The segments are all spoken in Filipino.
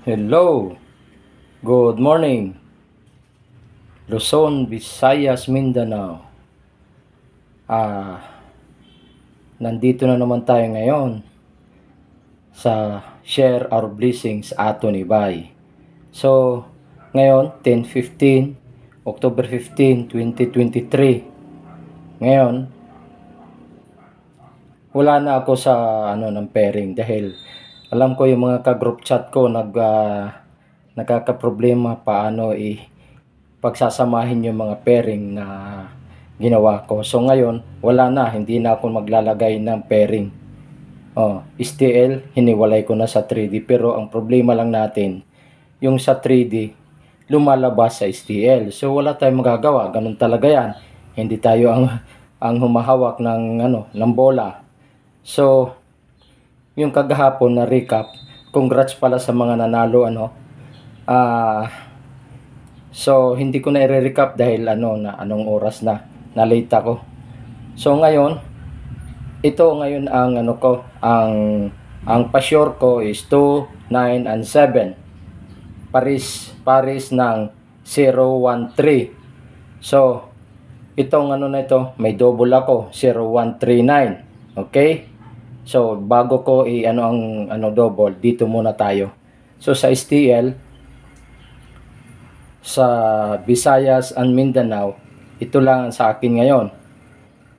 Hello, good morning, Luzon, Visayas, Mindanao. Nandito na naman tayo ngayon sa Share Our Blessings ato ni Bay. So, ngayon, 10:15, October 15, 2023. Ngayon, wala na ako sa ng pairing dahil alam ko yung mga ka-group chat ko nagkakaproblema paano pagsasamahin yung mga pairing na ginawa ko. So ngayon, wala na, hindi na ako maglalagay ng pairing. STL, hiniwalay ko na sa 3D, pero ang problema lang natin, yung sa 3D, lumalabas sa STL. So wala tayong magagawa, ganun talaga yan. Hindi tayo ang humahawak ng bola. So, yung kagahapon na recap, congrats pala sa mga nanalo so hindi ko na i-recap dahil anong oras na late ako. So ngayon, ito ngayon ang ang pa-sure ko is 2, 9 and 7. Paris ng 0, 1, 3. So itong na ito, may double ako, 0, 1, 3, 9. Okay? So bago ko ang double, dito muna tayo. So sa STL, sa Visayas and Mindanao, ito lang sa akin ngayon.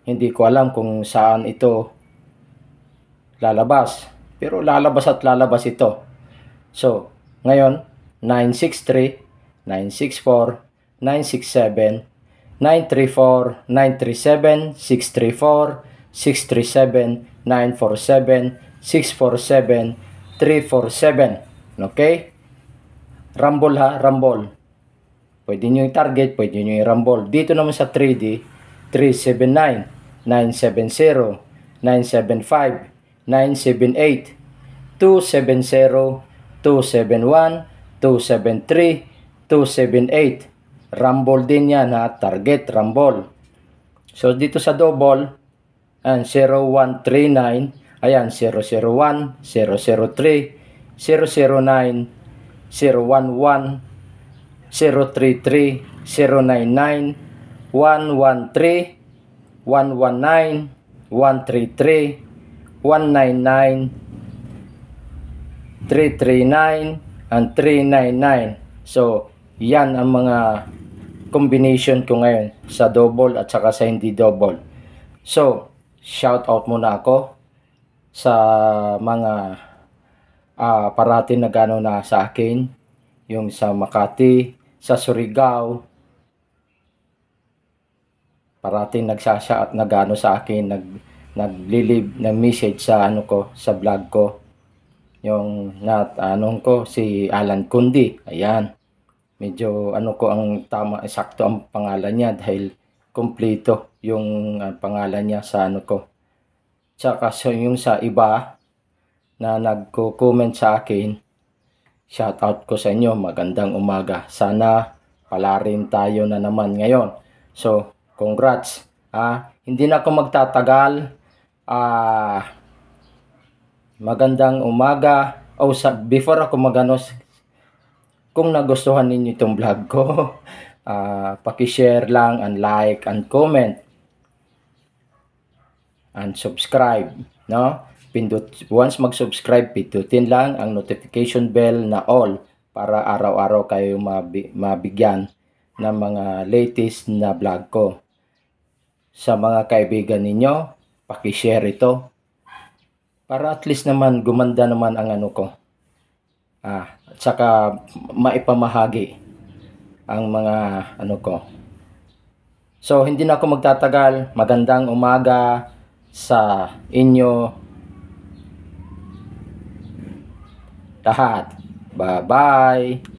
Hindi ko alam kung saan ito lalabas, pero lalabas at lalabas ito. So ngayon, 963, 964, 967, 934, 937, 634, 637, 947, 647, 347. Okay? Rumble ha, rumble. Pwede nyo i-target, pwede nyo i-rumble. Dito naman sa 3D, 379, 970, 975, 978, 270, 271, 273, 278. Rumble din yan ha, target, rumble. So dito sa double, 0139, ayan, 001, 003, 009, 011, 033, 099, 113, 119, 133, 199, 339, and 399. So, yan ang mga combination ko ngayon sa double at saka sa hindi double. So, shout out muna ako sa mga parating na sa akin, yung sa Makati, sa Surigao, parating nagano sa akin, naglilib ng message sa ko, sa vlog ko. Yung ko si Alan Kundi. Ayan. Medyo ko ang tama, eksakto ang pangalan niya dahil kompleto yung pangalan niya sa ko. Tsaka yung sa iba na nagko-comment sa akin, shout out ko sa inyo, magandang umaga. Sana pala rin tayo na naman ngayon. So, congrats. Hindi na ako magtatagal. Magandang umaga. Before ako kung nagustuhan ninyo itong vlog ko, paki-share lang and like and comment and subscribe, no? Once mag-subscribe, pindutin lang ang notification bell na all para araw-araw kayo mabigyan ng mga latest na vlog ko. Sa mga kaibigan ninyo, paki-share ito para at least naman gumanda naman ang ko. At saka maipamahagi ang mga ko. So hindi na ako magtatagal. Magandang umaga sa inyo lahat. Bye-bye.